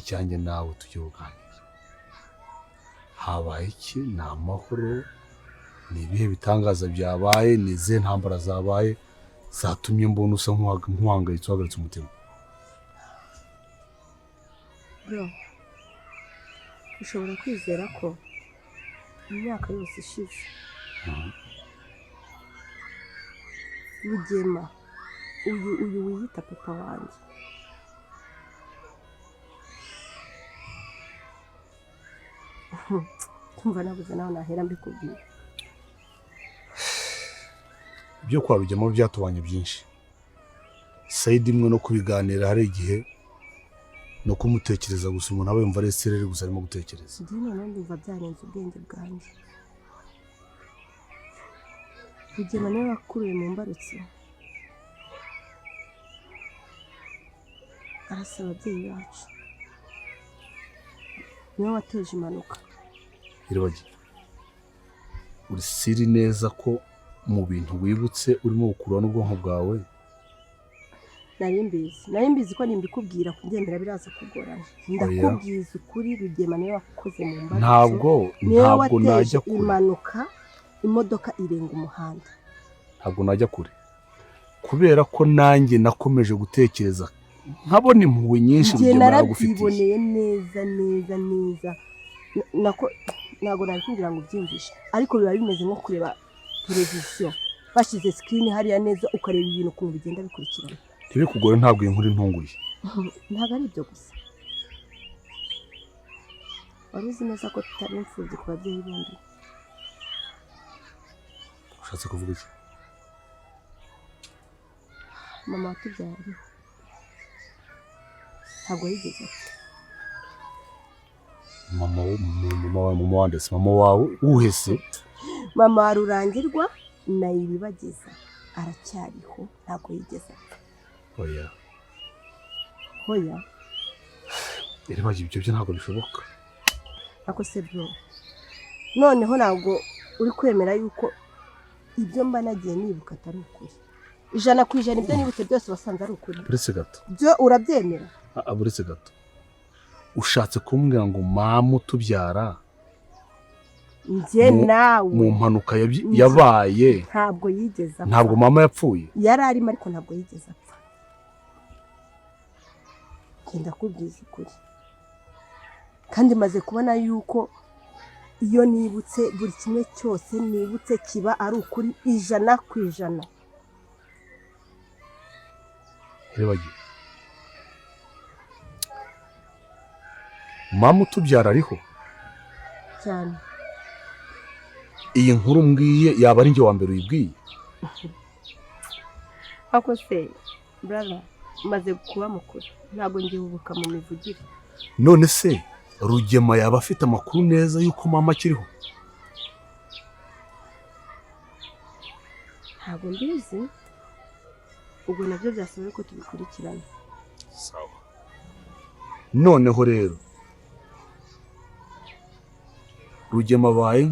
icyanjye nawe tujye kuganira. Habaye iki? Ni amahoro? Ni ibihe bitangaza byabaye? Ni izihe ntambara zabaye zatumye mbona usa nk'uhangayitse uhagaritse umutima? Bro, ushobora kwizera ko imyaka yose ishize Rugema uyu wiyita papa wanjye kumva nabuze nawe nahera mbikubwira. Ibyo kwa Rugema byatubanye byinshi. Saidi imwe no kubiganira hari igihe no kumutekereza gusa umuntu aba yumva ari serere gusa arimo gutekereza. Ndino nandi mva byarenze ubwenge bwanjye. Rugema niwe wakuruye mu mbarutso. Arasaba ababyeyi bacu. Niwe wateje impanuka. Iribagi, uri siri neza ko mu bintu wibutse urimo gukurura n'ubwonko bwawe? Nari mbizi ko nimbikubwira kugendera biraza kugorana. Ndakubwiza ukuri Rugema niwe wakoze mu mbarutso. Ntabwo najya kure. Impanuka imodoka irenga umuhanda. Ntabwo najya kure. Kubera ko nanjye nakomeje gutekereza nkabona impuhwe nyinshi Rugema yagufitiye. Narabiboneye neza. Ntabwo nabikubwira ngo ubyumvishe, ariko biba bimeze nko kureba televiziyo bashyize screen hariya neza ukareba ibintu ukuntu bigenda bikurikirana. Ntibikugore ntabwo inkuru intunguye. Ntabwo ari ibyo gusa. Waruzi neza ko tutari imfubyi ku babyeyi bombi. Ushatse kuvuga iki? Mama watubyaye ntabwo yigeze apfa. Mama wandese mama wawe uhese? Mama wa Rurangirwa na Iribagiza aracyariho, ntabwo yigeze apfa. Hoya Iribagiza ibyo byo ntabwo bishoboka. Ako se bro, noneho ntabwo uri kwemera yuko ibyo mba nagiye nibuka atari ukuri. 100% ibyo nibutse byose wasanze ari ukuri. Buretse gato. Byo urabyemera? Buretse gato. Ushatse kumbwira ngo mama utubyara njye nawe mu mpanuka yabaye ntabwo yigeze apfa? Ntabwo mama yapfuye? Yari arimo ariko ntabwo yigeze apfa. Genda kubwiza ukuri. Kandi maze kubona yuko iyo nibutse buri kimwe cyose nibutse kiba ari ukuri 100%. Iribagiza, mama utubyara ariho cyane. Iyi nkuru mbwiye yaba ari njye wa mbere uyibwiye? Ako se brother, maze kuba mukuru ntabwo ngihubuka mu mivugire. None se Rugema yaba afite amakuru neza yuko mama akiriho? Ntabwo mbizi, ubwo nabyo byasaba ko tubikurikirana. Sawa. Noneho rero Rugema baye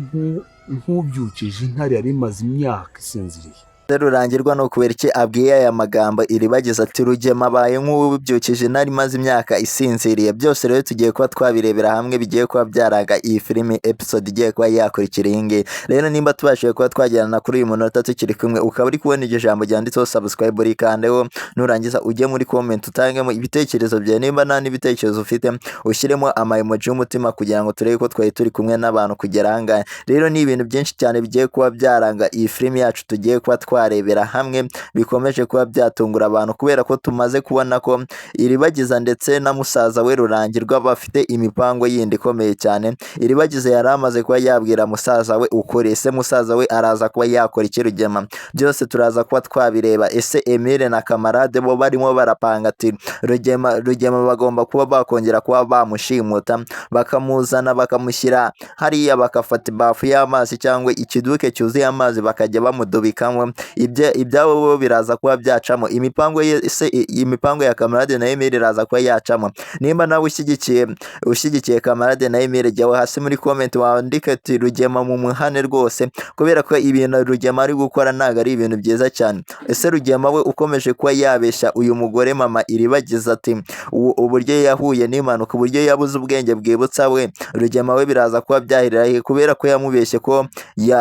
nk'ubyukije intare yari imaze imyaka isinziriye. Rurangirwa no kubera iki abwiye aya magambo Iribagiza ati Rugema baye nk'ubyukije intare imaze imyaka isinziriye. Byose rero tugiye kuba twabirebera hamwe, bigiye kuba byaraga iyi filime episode igiye kuba yakurikira iyi ngiyi. Rero nimba tubashije kuba twajyana kuri uyu munota tukiri kumwe, ukaba uri kubona iryo jambo ryanditseho subscribe rikandeho, nurangiza ujye muri comment utangemo ibitekerezo byawe. Nimba nta n'ibitekerezo ufite ushyiremo ama emoji y'umutima kugira ngo turebe ko twari turi kumwe n'abantu kugera ahangaha. Rero ni ibintu byinshi cyane bigiye kuba byaranga iyi filime yacu tugiye kuba twarebera hamwe, bikomeje kuba byatungura abantu kubera ko tumaze kubona ko Iribagiza ndetse na musaza we Rurangirwa bafite imipango yindi ikomeye cyane. Iribagiza yari amaze kuba yabwira musaza we ukuri, ese musaza we araza kuba yakora iki Rugema? Byose turaza kuba twabireba. Ese Emile na kamarade bo barimo barapanga ati Rugema bagomba kuba bakongera kuba bamushimuta, bakamuzana bakamushyira hariya, bakafata ibafu y'amazi cyangwa ikiduke cyuzuye amazi bakajya bamudubikamo. ibyabo bo biraza kuba byacamo, imipango ya Camarade na Emile iraza kuba yacamo. Nimba nawe ushyigikiye Camarade na Emile, jya hasi muri comment wandike ati Rugema mu muhane rwose, kubera ko ibintu Rugema ari gukora ntago ari ibintu byiza cyane. Ese Rugema we ukomeje kuba yabeshya uyu mugore mama Iribagiza ati uburyo yahuye n'impanuka, uburyo yabuze ubwenge bwibutsa we, Rugema we biraza kuba byahirira kubera ko yamubeshye ko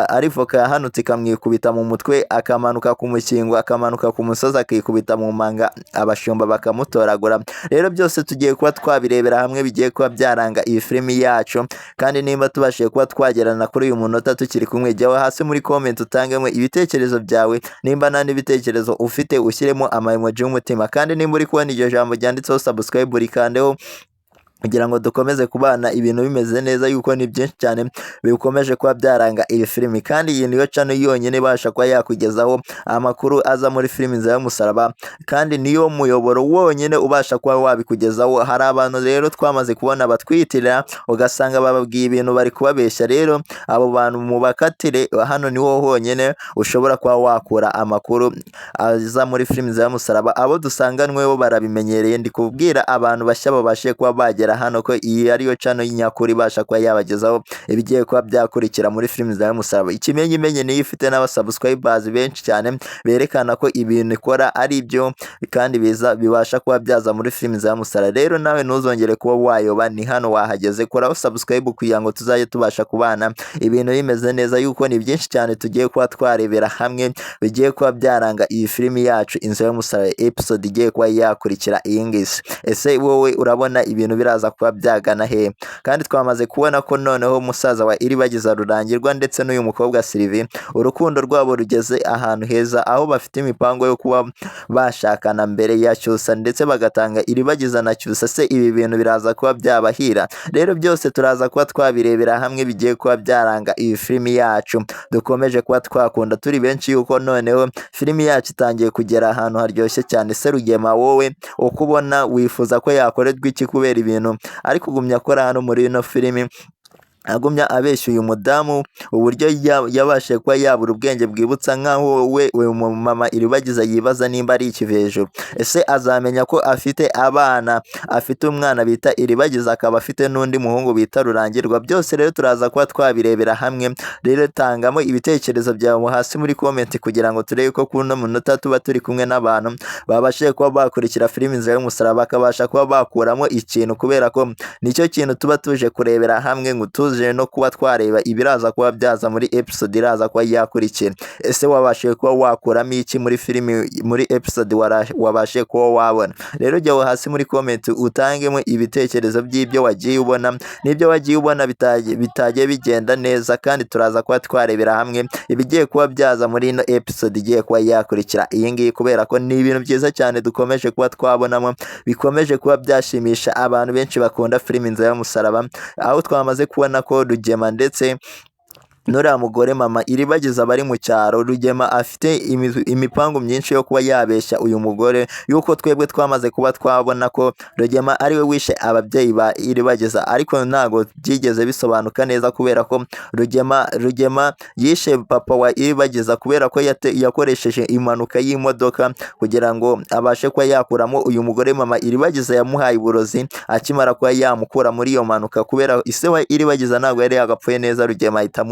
ari voka yahanutse ikamwikubita mu mutwe, akamanuka ku mukingo, akamanuka ku musozi, akikubita mu manga, abashumba bakamutoragura. Rero byose tugiye kuba twabirebera hamwe, bigiye kuba byaranga iyi filimi yacu, kandi nimba tubashije kuba twagerana kuri uyu munota tukiri kumwe, jya hasi muri comment utangemo ibitekerezo byawe, nimba nta n'ibitekerezo ufite ushyiremo emoji y'umutima, kandi nimba uri kubona iryo jambo ryanditseho subscribe rikandeho kugira ngo dukomeze kubana ibintu bimeze neza, yuko ni byinshi cyane bikomeje kuba byaranga iyi filimi. Kandi iyi niyo channel yonyine ibasha kuba yakugezaho amakuru aza muri filimi Inzira y'Umusaraba, kandi niyo muyoboro wonyine ubasha kuba wabikugezaho. Hari abantu rero twamaze kubona batwiyitirira ugasanga bababwiye ibintu bari kubabeshya, rero abo bantu mubakatire, hano niho honyine ushobora kuba wakura amakuru aza muri filimi Inzira y'Umusaraba. Abo dusanganweho barabimenyereye, ndi kubwira abantu bashya babashe kuba bagera hano ko iyi ariyo channel y'inyakuri ibasha kuba yabagezaho ibigiye kuba byakurikira muri filimi Inzira y'Umusaraba. Ikimenyimenyi niyo ifite n'abasubscribers benshi cyane berekana ko ibintu ikora ari byo kandi bibasha kuba byaza muri filimi Inzira y'Umusaraba. Rero nawe ntuzongere kuba wayoba, ni hano wahageze, koraho subscribe kugira ngo tuzajye tubasha kubana ibintu bimeze neza, yuko ni byinshi cyane tugiye kuba twarebera hamwe bigiye kuba byaranga iyi filimi yacu Inzira y'Umusaraba episode igiye kuba yakurikira iyi ngisi. Ese wowe urabona ibintu biraza kuba byagana he? Kandi twamaze kubona ko noneho musaza wa Iribagiza Rurangirwa ndetse n'uyu mukobwa Sylvie urukundo rwabo rugeze ahantu heza, aho bafite imipango yo kuba bashakana mbere ya Cyusa ndetse bagatanga Iribagiza na Cyusa. Se ibi bintu biraza kuba byabahira? Rero byose turaza kuba twabirebera hamwe bigiye kuba byaranga iyi filimi yacu dukomeje kuba twakunda turi benshi, yuko noneho filimi yacu itangiye kugera ahantu haryoshye cyane. Se Rugema wowe ukubona wifuza ko yakorerwa iki kubera ibintu ari kugumya akora hano muri ino filimi, agumya abeshya uyu mudamu uburyo yabashe kuba yabura ubwenge bwibutsa, nkaho we mama Iribagiza yibaza nimba ari ikivi hejuru. Ese azamenya ko afite abana, afite umwana bita Iribagiza, akaba afite n'undi muhungu bita Rurangirwa? Byose rero turaza kuba twabirebera hamwe. Rero tangamo ibitekerezo byawe hasi muri comment kugira ngo turebe ko kuno munota tuba turi kumwe n'abantu babashije kuba bakurikira filimi Inzira y'Umusaraba, bakabasha kuba bakuramo ikintu, kubera ko nicyo kintu tuba tuje kurebera hamwe ngo no kuba twareba ibiraza kuba byaza muri episode iraza kuba yakurikira. Ese wabashije kuba wakuramo iki muri filimi, muri episode wabashije kuba wabona? Rero jya hasi muri comment utangemo ibitekerezo by'ibyo wagiye ubona n'ibyo wagiye ubona bitagiye bigenda neza, kandi turaza kuba twarebera hamwe ibigiye kuba byaza muri ino episode igiye kuba yakurikira iyi ngiyi, kubera ko ni ibintu byiza cyane dukomeje kuba twabonamo bikomeje kuba byashimisha abantu benshi bakunda filimi Inzira y'Umusaraba, aho twamaze kubona ko Rugema ndetse nuriya mugore mama Iribagiza bari mu cyaro. Rugema afite imipango myinshi yo kuba yabeshya uyu mugore, yuko twebwe twamaze kuba twabona ko Rugema ariwe wishe ababyeyi ba Iribagiza, ariko ntago byigeze bisobanuka neza, kubera ko Rugema yishe papa wa Iribagiza kubera ko yakoresheje impanuka y'imodoka kugira ngo abashe kuba yakuramo uyu mugore mama Iribagiza yamuhaye uburozi akimara kuba yamukura muri iyo mpanuka, kubera ise wa Iribagiza ntabwo yari yagapfuye neza. Rugema ahita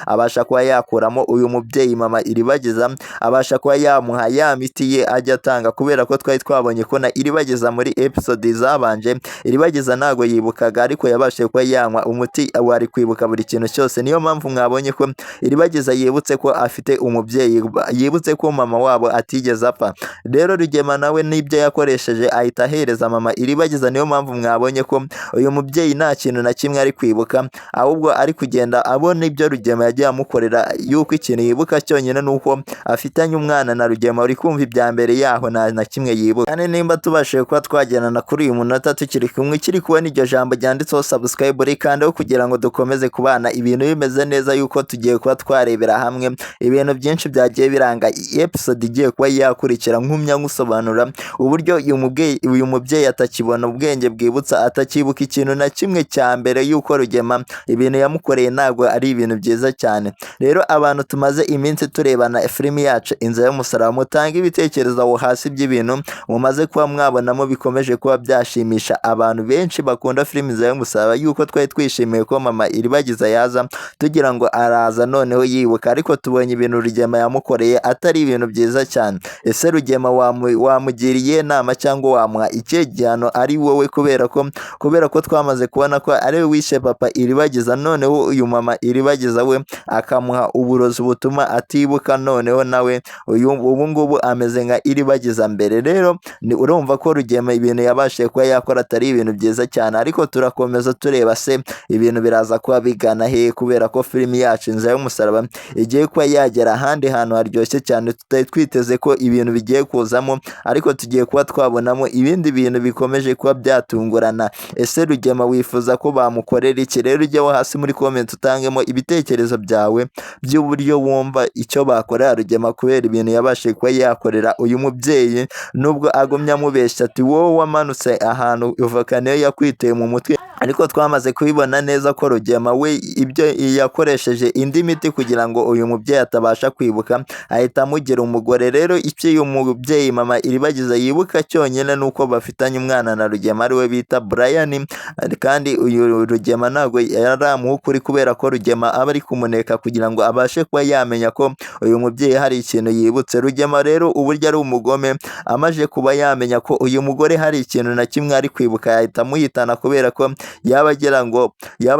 abasha kuba yakuramo uyu mubyeyi mama Iribagiza, abasha kuba yamuha ya miti ye ajya atanga, kubera ko twari twabonye ko na Iribagiza muri episode zabanje Iribagiza ntago yibukaga, ariko yabashije kuba yanywa umuti wari kwibuka buri kintu cyose. Niyo mpamvu mwabonye ko Iribagiza yibutse ko afite umubyeyi, yibutse ko mama wabo atigeze apfa. Rero Rugema nawe nibyo yakoresheje ahita ahereza mama Iribagiza. Niyo mpamvu mwabonye ko uyu mubyeyi nta kintu na kimwe ari kwibuka, ahubwo ari kugenda abona ibyo Rugema yagiye amukorera, yuko ikintu yibuka cyonyine nuko afitanye umwana na Rugema. Uri kumva ibya mbere yaho na kimwe yibuka. Kandi nimba tubashije kuba twagendana kuri uyu munota tukiri kumwe, kiri kubona iryo jambo ryanditseho subscribe rikandeho kugira ngo dukomeze kubana ibintu bimeze neza, yuko tugiye kuba twarebera hamwe ibintu byinshi byagiye biranga episode igiye kuba yakurikira, nkumya gusobanura uburyo uyu mubyeyi atakibona ubwenge bwibutsa, atakibuka ikintu na kimwe cya mbere, yuko Rugema ibintu yamukoreye ntabwo ari ibintu byiza cyane. Rero abantu tumaze iminsi turebana filimi yacu Inzira y'Umusaraba, mutanga ibitekerezo aho hasi by'ibintu mumaze kuba mwabonamo bikomeje kuba byashimisha abantu benshi bakunda filimi Inzira y'Umusaraba, yuko twari twishimiye ko mama Iribagiza yaza tugira ngo araza noneho yibuka, ariko tubonye ibintu Rugema yamukoreye atari ibintu byiza cyane. Ese Rugema wamugiriye inama cyangwa wamuha ikihe gihano ari wowe, kubera ko twamaze kubona ko ari we wishe papa Iribagiza, noneho uyu mama Iribagiza we akamuha uburozi butuma atibuka, noneho nawe ubu ngubu ameze nka Iribagiza mbere. Rero urumva ko Rugema ibintu yabashije kuba yakora atari ibintu byiza cyane, ariko turakomeza tureba se ibintu biraza kuba bigana he, kubera ko filimi yacu Inzira y'Umusaraba igiye kuba yagera ahandi hantu haryoshye cyane tutari twiteze ko ibintu bigiye kuzamo, ariko tugiye kuba twabonamo ibindi bintu bikomeje kuba byatungurana. Ese Rugema wifuza ko bamukorera iki? Rero ujyeho hasi muri comment utangemo ibitekerezo byawe by'uburyo wumva icyo bakorera Rugema kubera ibintu yabashije kuba yakorera uyu mubyeyi, nubwo agumya amubeshya ati wowe wamanutse ahantu ivoka niyo yakwiteye mu mutwe, ariko twamaze kubibona neza ko Rugema we ibyo yakoresheje indi miti kugira ngo uyu mubyeyi atabasha kwibuka, ahita amugira umugore. Rero icyo uyu mubyeyi mama Iribagiza yibuka cyonyine nuko bafitanye umwana na Rugema ari we bita Brian, kandi uyu Rugema ntabwo yaramuha ukuri kubera ko Rugema aba ari kumuneka kugira ngo abashe kuba yamenya ko uyu mubyeyi hari ikintu yibutse. Rugema rero uburyo ari umugome, amaje kuba yamenya ko uyu mugore hari ikintu na kimwe ari kwibuka, yahita amuhitana kubera ko yaba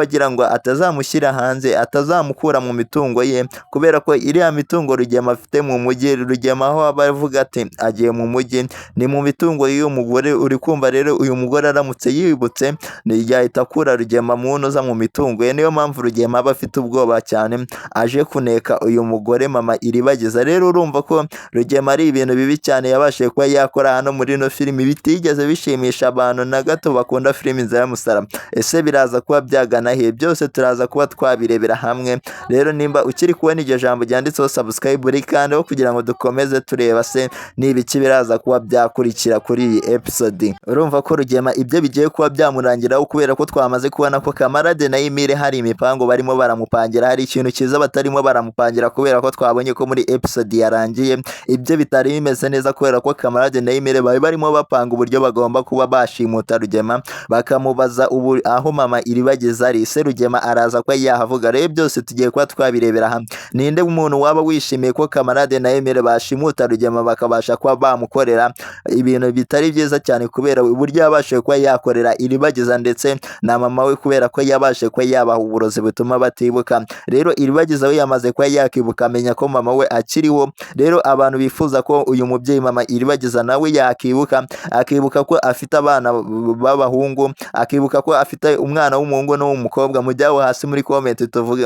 agira ngo atazamushyira hanze, atazamukura mu mitungo ye, kubera ko iriya mitungo Rugema afite mu mujyi, Rugema aho aba avuga ati agiye mu mujyi ni mu mitungo y'uyu mugore. Uri kumva rero uyu mugore aramutse yibutse yahita akura Rugema munoza mu mitungo ye, niyo mpamvu Rugema aba afite ubwoba cyane aje kuneka uyu mugore mama Iribagiza. Rero urumva ko Rugema ari ibintu bibi cyane yabashije kuba yakora hano muri ino filimi, bitigeze bishimisha abantu na gato bakunda filimi Inzira y'Umusaraba. Ese biraza kuba byagana he? Byose turaza kuba twabirebera hamwe. Rero nimba ukiri kubona iryo jambo ryanditseho subscribe rikandeho kugira ngo dukomeze tureba se n'ibiki biraza kuba byakurikira kuri iyi episode. Urumva ko Rugema ibyo bigiye kuba byamurangiraho kubera ko twamaze kubona ko Kamarade na Emile hari imipango barimo baramupangira, hari ikintu cyiza batarimo baramupangira, kubera ko twabonye ko muri episode yarangiye ibyo bitari bimeze neza, kubera ko Kamarade na Emile bari barimo bapanga uburyo bagomba kuba bashimuta Rugema, bakamubaza ubu aho mama Iribagiza ari. Se Rugema araza ko yahavuga. Rero byose tugiye kuba twabirebera hamwe. Ninde umuntu waba wishimiye ko Kamarade na Emile bashimuta Rugema bakabasha kuba bamukorera ibintu bitari byiza cyane, kubera uburyo yabashije kuba yakorera Iribagiza ndetse na mama we, kubera ko yabashije kuba yabaha uburozi butuma batibuka. Rero Iribagiza we yamaze kuba yakibuka, amenya ko mama we akiriho. Rero abantu bifuza ko uyu mubyeyi mama Iribagiza nawe yakibuka, akibuka ko afite abana b'abahungu, akibuka ko afite umwana w'umuhungu n'uw'umukobwa, mujyaho hasi muri comment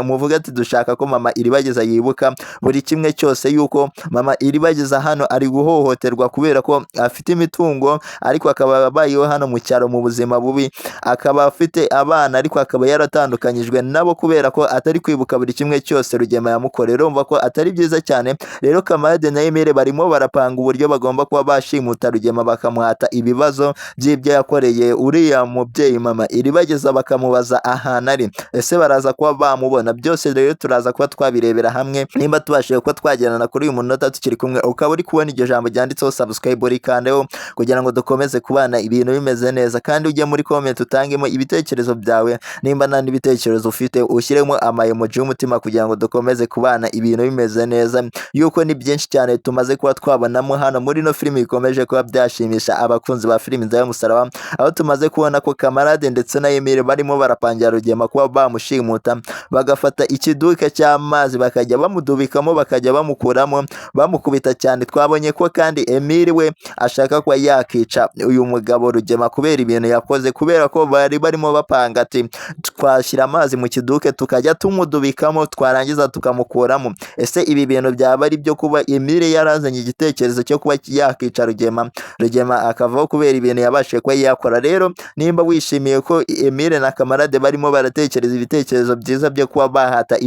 muvuga ati dushaka ko mama Iribagiza yibuka buri kimwe cyose, yuko mama Iribagiza hano ari guhohoterwa kubera ko afite imitungo, ariko akaba abayeho hano mu cyaro mu buzima bubi, akaba afite abana ariko akaba yaratandukanyijwe nabo kubera ko atari kwibuka buri kimwe cyose Rugema yamukorera. Urumva ko atari byiza cyane. Rero Kamarade na Emile barimo barapanga uburyo bagomba kuba bashimuta Rugema, bakamuhata ibibazo by'ibyo yakoreye uriya mubyeyi mama Iribagiza, bakamubaza ahantu ari. Ese baraza kuba bamubona? Byose rero turaza kuba twabirebera hamwe. Nimba tubashije kuba twagerana kuri uyu munota tukiri kumwe, ukaba uri kubona iryo jambo ryanditseho subscribe rikandeho kugira ngo dukomeze kubana ibintu bimeze neza, kandi ujye muri comment utangemo ibitekerezo byawe. Nimba nta n'ibitekerezo ufite ushyiremo emoji y'umutima kugira ngo dukomeze kubana ibintu bimeze neza, yuko ni byinshi cyane tumaze kuba twabonamo hano muri no filimi bikomeje kuba byashimisha abakunzi ba filimi Inzira y'Umusaraba, aho tumaze kubona ko Kamarade ndetse na Emile barimo barapangira Rugema kuba bamushimuta, bagafata ikiduka cy'amazi bakajya bamudubikamo, bakajya bamukuramo, bamukubita cyane. Twabonye ko kandi Emile we ashaka kuba yakica uyu mugabo Rugema kubera ibintu yakoze, kubera ko bari barimo bapanga ati twashyira amazi mu kiduke tukajya tumudubikamo, twarangiza tukamukuramo. Ese ibi bintu byaba ari byo kuba Emile yarazanye igitekerezo cyo kuba yakica Rugema akavaho kubera ibintu yabashije kuba yakora? Rero nimba wishimiye ko ko Emile na Kamarade barimo baratekereza ibitekerezo byiza byo kuba bahata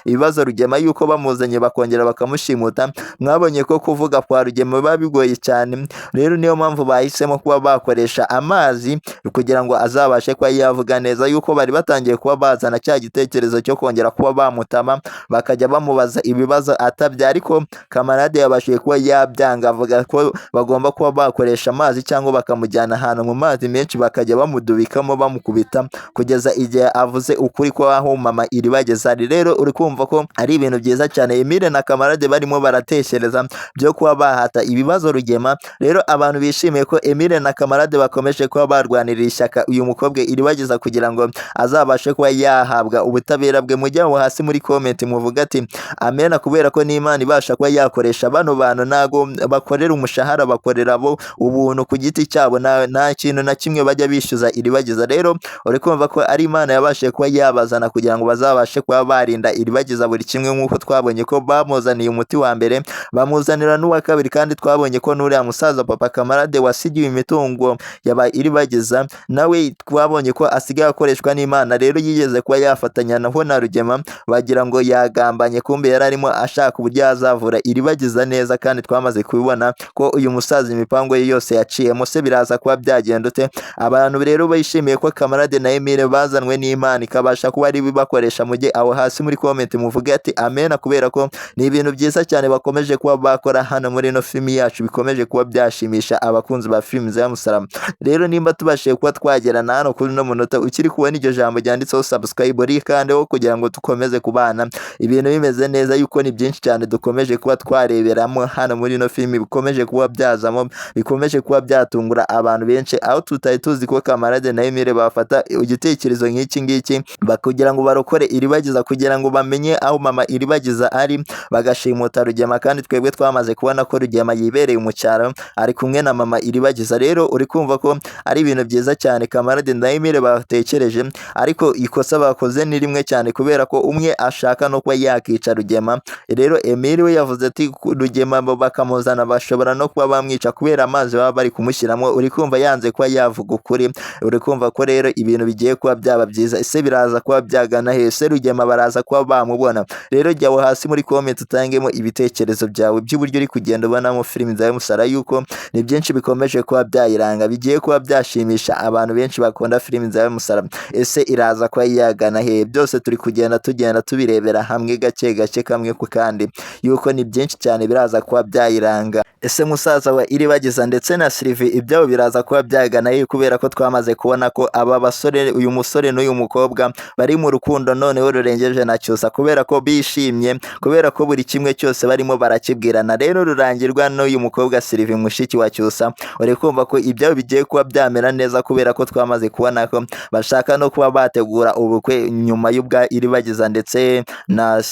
ibibazo Rugema yuko bamuzanye bakongera bakamushimuta. Mwabonye ko kuvuga kwa Rugema biba bigoye cyane, rero niyo mpamvu bahisemo kuba bakoresha amazi kugira ngo azabashe kuba yavuga neza, yuko bari batangiye kuba bazana cya gitekerezo cyo kongera kuba bamutama bakajya bamubaza ibibazo atabya, ariko Kamarade yabashije kuba yabyanga, avuga ko bagomba kuba bakoresha amazi cyangwa bakamujyana ahantu mu mazi menshi bakajya bamudubikamo bamukubita kugeza igihe avuze ukuri ko aho mama Iribageza ari. Rero uri kumva ko ari ibintu byiza cyane Emile na Kamarade barimo baratekereza byo kuba bahata ibibazo Rugema. Rero abantu bishimiye ko Emile na Kamarade bakomeje kuba barwanirira ishyaka uyu mukobwa Iribageza kugira ngo azabashe kuba yahabwa ubutabera bwe. Mujye aho hasi muri comment muvuga ati amena, kubera ko n'Imana ibasha kuba yakoresha bano bantu, nago bakorera umushahara, bakorera bo ubuntu ku giti cyabo, nta kintu na kimwe bajya bishyuza Iribageza. Rero uri kumva ko ari Imana yabashije kuba yabazana kugira ngo bazabashe kuba barinda Iribageza buri kimwe, nk'uko twabonye ko bamuzaniye umuti wa mbere bamuzanira n'uwa kabiri, kandi twabonye ko n'uriya musaza Papa Kamarade wasigiwe imitungo yaba Iribageza nawe twabonye ko asigaye akoreshwa n'Imana. Rero yigeze kuba yafatanya naho na Rugema bagira ngo yagambanye, kumbe yari arimo ashaka uburyo yazavura Iribageza neza, kandi twamaze kubibona ko uyu musaza imipango ye yose yaciyemo. Se biraza kuba byagenda ute? Abantu rero bishimiye ko Kamarade na Emile bazanwe n'Imana ikabasha kuba ari bibakoresha. Mujye aho hasi muri comment muvuge ati amena, kubera ko ni ibintu byiza cyane bakomeje kuba bakora hano muri no filimi yacu, bikomeje kuba byashimisha abakunzi ba filimi za Musarama. Rero nimba tubashije kuba twagerana hano kuri no munota ukiri kubona iryo jambo ryanditseho subscribe rikandeho kugira ngo dukomeze kubana ibintu bimeze neza, yuko ni byinshi cyane dukomeje kuba twareberamo hano muri no filimi, bikomeje kuba byazamo, bikomeje kuba byatungura abantu benshi, aho tutari tuzi ko Kamarade na Emile bafata igitekerezo nk'iki ngiki kugira ngo barokore Iribageza, kugira ngo bamenye aho mama Iribageza ari, bagashimuta Rugema. Kandi twebwe twamaze kubona ko Rugema yibereye mu cyaro ari kumwe na mama Iribageza. Rero uri kumva ko ari ibintu byiza cyane Kamarade na Emile batekereje, ariko ikosa bakoze ni rimwe cyane, kubera ko umwe ashaka no kuba yakica Rugema. Rero Emile we yavuze ati Rugema bakamuzana bashobora no kuba bamwica kubera amazi baba bari kumushyiramo. Uri kumva yanze kuba yavuga ukuri. Uri kumva ko rero ibintu bigiye kuba byaba byiza. Ese biraza kuba byagana hese Rugema baraza kuba bamubona? Rero jya aho hasi muri comment utangemo ibitekerezo byawe by'uburyo uri kugenda ubonamo filimi za Musara, yuko ni byinshi bikomeje kuba byayiranga, bigiye kuba byashimisha abantu benshi bakunda filimi za Musara. Ese iraza kuba yagana he? Byose turi kugenda tubirebera hamwe gake gake kamwe ku kandi, yuko ni byinshi cyane biraza kuba byayiranga. Ese musaza wa Iribageza ndetse na Sylvie ibyabo biraza kuba byagana he? Kubera ko twamaze kubona ko aba basore, uyu musore n'uyu mukobwa bari mu rukundo noneho rurengeje na Cyusa, kubera ko bishimye, kubera ko buri kimwe cyose barimo barakibwirana. Rero rurangirwa n'uyu mukobwa Sylvie mushiki wa Cyusa. Uri kumva ko ibyabo bigiye kuba byamera neza, kubera ko twamaze kubona ko bashaka no kuba bategura ubukwe nyuma y'ubwa Iribageza ndetse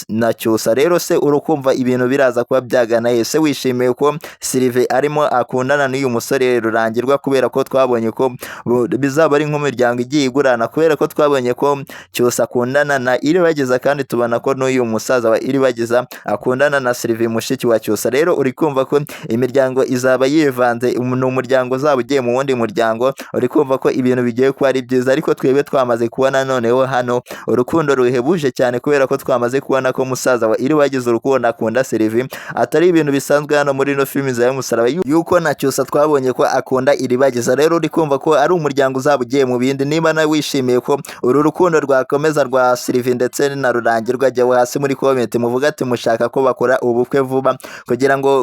na Cyusa. Rero se urukumva ibintu biraza kuba byagana he? Se wishimiye ko Sylvie arimo akundana n'uyu musore Rurangirwa, kubera ko twabonye ko bizaba ari nk'umuryango igiye igurana, kubera ko twabonye ko Cyusa akundana na Iribageza, kandi tubona ko n'uyu musaza wa Iribageza akundana na Sylvie mushiki wa Cyusa. Rero uri kumva ko imiryango izaba yivanze, ni umuryango uzaba ugiye mu wundi muryango. Uri kumva ko ibintu bigiye kuba ari byiza, ariko twebwe twamaze kubona noneho hano urukundo ruhebuje cyane, kubera ko twamaze kubona ko musaza wa Iribageza urukundo akunda Sylvie atari ibintu bisanzwe hano muri no filimi za Musaraba, yuko na Cyusa twabonye ko akunda Iribageza. Rero uri kumva ko ari umuryango uzaba ugiye mu bindi. Niba nawe wishimiye ko uru rukundo rwakomeza rwa Sylvie ndetse na Rurangirwa, jya hasi muri comment muvuga ati mushaka ko bakora ubukwe vuba,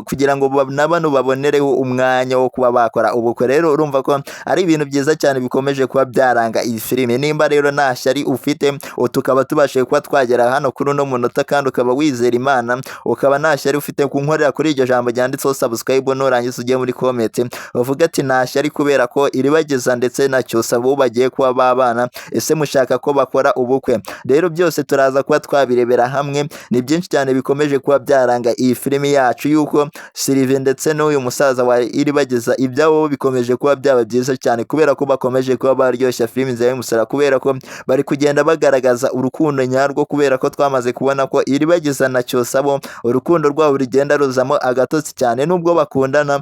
kugira ngo nabano babonereho umwanya wo kuba bakora ubukwe. Rero urumva ko ari ibintu byiza cyane bikomeje kuba byaranga iyi filime. Nimba rero nta shyari ufite, tukaba tubashije kuba twagera hano kuri uno munota, kandi ukaba wizera Imana, ukaba nta shyari ufite, kunkorera kuri iryo jambo ryanditseho subscribe, nurangiza ujye muri comment uvuga ati nta shyari, kubera ko Iribageza ndetse na Cyusa bo bagiye kuba babana. Ese mushaka ko bakora ubukwe? Rero byose turaza kuba twabirebera hamwe. Ni byinshi cyane bikomeje kuba byaranga iyi filimi yacu, yuko Sylvie ndetse n'uyu musaza wa Iribageza ibyabo bikomeje kuba byaba byiza cyane, kubera ko bakomeje kuba baryoshya filimi za Musara, kubera ko bari kugenda bagaragaza urukundo nyarwo, kubera ko twamaze kubona ko Iribageza na Cyusa bo urukundo rwabo rugenda ruzamo agatotsi cyane, nubwo bakundana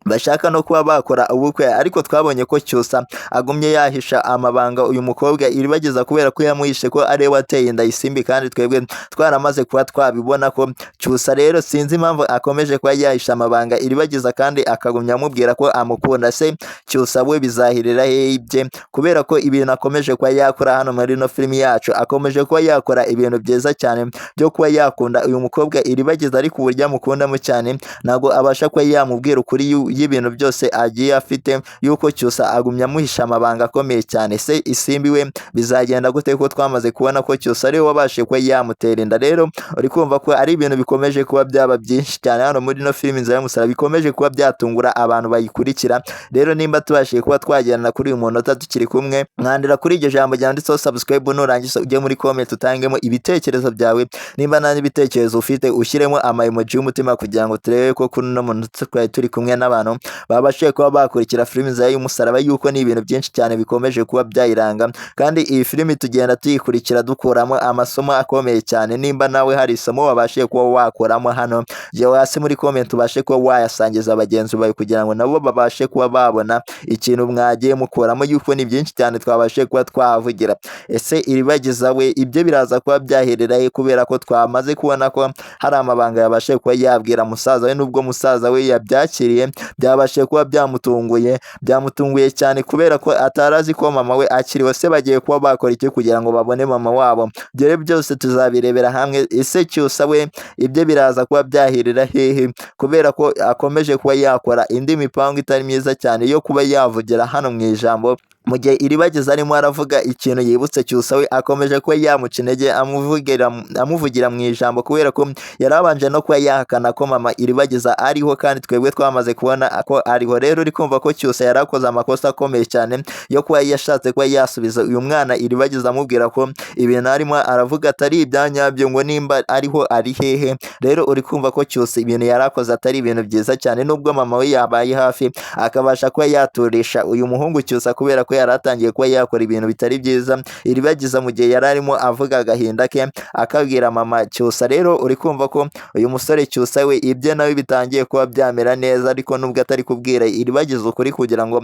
bashaka no kuba bakora ubukwe, ariko twabonye ko Cyusa agumye yahisha amabanga uyu mukobwa Iribagiza kubera ko yamuhishe ko ari we wateye inda Isimbi, kandi twebwe twaramaze kuba twabibona ko Cyusa rero sinzi impamvu akomeje kuba yahisha amabanga Iribagiza kandi akagumya amubwira ko amukunda. Se Cyusa we bizahirira hehe ibye, kubera ko ibintu akomeje kuba yakora hano muri no filimi yacu, akomeje kuba yakora ibintu byiza cyane byo kuba yakunda uyu mukobwa Iribagiza, ariko uburyo amukundamo cyane ntabwo abasha kuba yamubwira ukuri y'ibintu byose agiye afite, yuko Cyusa agumya amuhisha amabanga akomeye cyane. Se Isimbi we bizagenda gute ko twamaze kubona ko Cyusa ari we wabashije kuba yamutera inda? Rero uri kumva ko ari ibintu bikomeje kuba byaba byinshi cyane hano muri no filimi Inzira y'Umusaraba, bikomeje kuba byatungura abantu bayikurikira. Rero nimba tubashije kuba twagendana kuri uyu munota tukiri kumwe, mwandira kuri iryo jambo ryanditseho subscribe, nurangiza ujye muri comment utangemo ibitekerezo byawe. Nimba nta n'ibitekerezo ufite ushyiremo ama emoji y'umutima kugira ngo turebe ko kuri no munota twari turi kumwe n'abantu babashije kuba bakurikira filimi Inzira y'Umusaraba, yuko ni ibintu byinshi cyane bikomeje kuba byayiranga, kandi iyi filimi tugenda tuyikurikira dukuramo amasomo akomeye cyane. Nimba nawe hari isomo wabashije kuba wakuramo hano, jya hasi muri comment ubashe kuba wayasangiza bagenzi bawe kugira ngo nabo babashe kuba babona ikintu mwagiye mukuramo, yuko ni byinshi cyane twabashe kuba twavugira. Ese Iribagiza we ibyo biraza kuba byaherera he, kubera ko twamaze kubona ko hari amabanga yabashe kuba yabwira musaza we, nubwo musaza we yabyakiriye byabashe kuba byamutunguye cyane, kubera ko atarazi ko mama we akiriho. Se bagiye kuba bakora iki kugira ngo babone mama wabo? Byere byose tuzabirebera hamwe. Ese Cyusa we ibyo biraza kuba byahirira hehe, kubera ko akomeje kuba yakora indi mipango itari myiza cyane yo kuba yavugira hano mu ijambo, mu gihe Iribagiza arimo aravuga ikintu yibutse Cyusa we akomeje kuba yamuca intege amuvugira mu ijambo, kubera ko yarabanje no kuba yahakana ko mama Iribagiza ariho, kandi twebwe twamaze kubona ko ariho. Rero uri kumva ko Cyusa yarakoze amakosa akomeye cyane yo kuba yashatse kuba yasubiza uyu mwana Iribagiza amubwira ko ibintu arimo aravuga atari ibyanyabyo, ngo nimba ariho ari hehe. Rero uri kumva ko Cyusa ibintu yarakoze atari ibintu byiza cyane, nubwo mama we yabaye hafi akabasha kuba yaturisha uyu muhungu Cyusa, kubera ko yaratangiye kuba yakora ibintu bitari byiza Iribagiza mu gihe yari arimo avuga agahinda ke akabwira mama Cyusa. Rero uri kumva ko uyu musore Cyusa we ibye nawe bitangiye kuba byamera neza, ariko nubwo atari kubwira Iribagiza ukuri kugira ngo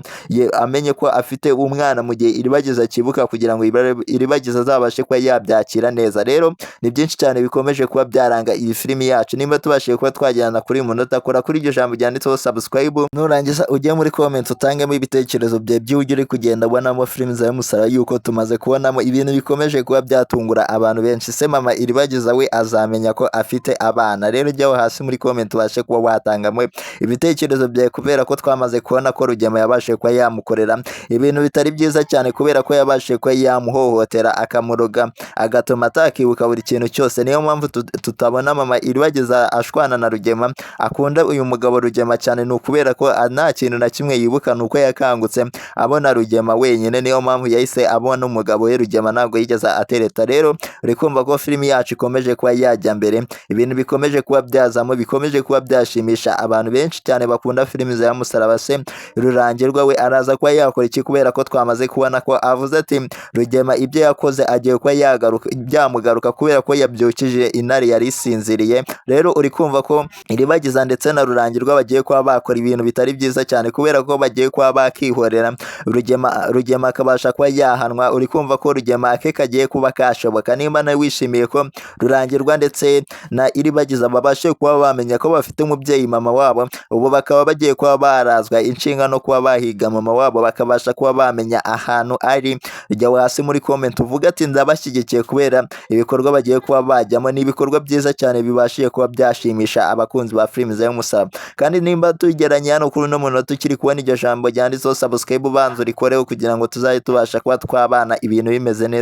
amenye ko afite umwana, mu gihe Iribagiza akibuka kugira ngo Iribagiza azabashe kuba yabyakira neza. Rero ni byinshi cyane bikomeje kuba byaranga iyi filimi yacu. Nimba tubashije kuba twajyana kuri uyu munota, kora kuri iryo jambo ryanditseho subscribe, nurangiza ujye muri comment utangemo ibitekerezo bye by'uburyo uri kugenda ubonamo filimi Inzira y'Umusaraba, yuko tumaze kubonamo ibintu bikomeje kuba byatungura abantu benshi. Se mama Iribagiza we azamenya ko afite abana? Rero jyaho hasi muri comment ubashe kuba watangamo ibitekerezo byawe, kubera ko twamaze kubona ko Rugema yabashe kuba yamukorera ibintu bitari byiza cyane, kubera ko yabashe kuba yamuhohotera akamuroga agatuma atakibuka buri kintu cyose. Niyo mpamvu tutabona mama Iribagiza ashwana na Rugema, akunda uyu mugabo Rugema cyane, ni ukubera ko nta kintu na kimwe yibuka, ni uko yakangutse abona Rugema wenyine. Niyo mpamvu yahise abona umugabo we Rugema ntabwo yigeze atereta. Rero uri kumva ko filimi yacu ikomeje kuba yajya mbere, ibintu bikomeje kuba byazamo, bikomeje kuba byashimisha abantu benshi cyane bakunda filimi Inzira y'Umusaraba. Se Rurangirwa we araza kuba yakora iki, kubera ko twamaze kubona ko avuze ati Rugema ibyo yakoze agiye kuba byamugaruka, kubera ko yabyukije intare yari isinziriye. Rero uri kumva ko Iribagiza ndetse na Rurangirwa bagiye kuba bakora ibintu bitari byiza cyane, kubera ko bagiye kuba bakihorera Rugema akabasha kuba yahanwa. Uri kumva ko Rugema ake kagiye kuba kashoboka. Nimba nawe wishimiye ko Rurangirwa ndetse na Iribagiza babashe kuba bamenya ko bafite umubyeyi mama wabo, ubu bakaba bagiye kuba barazwa inshinga no kuba bahiga mama wabo, bakabasha kuba bamenya ahantu ari. Jya hasi muri comment uvuga ati ndabashyigikiye, kubera ibikorwa bagiye kuba bajyamo ni ibikorwa byiza cyane bibashiye kuba byashimisha abakunzi ba filimi Inzira y'Umusaraba. Kandi nimba tugeranye hano kuri uno munota tukiri kubona iryo jambo ryanditseho subscribe, ubanza urikoreho kugira ngo tuzajye tubasha kuba twabana ibintu bimeze neza.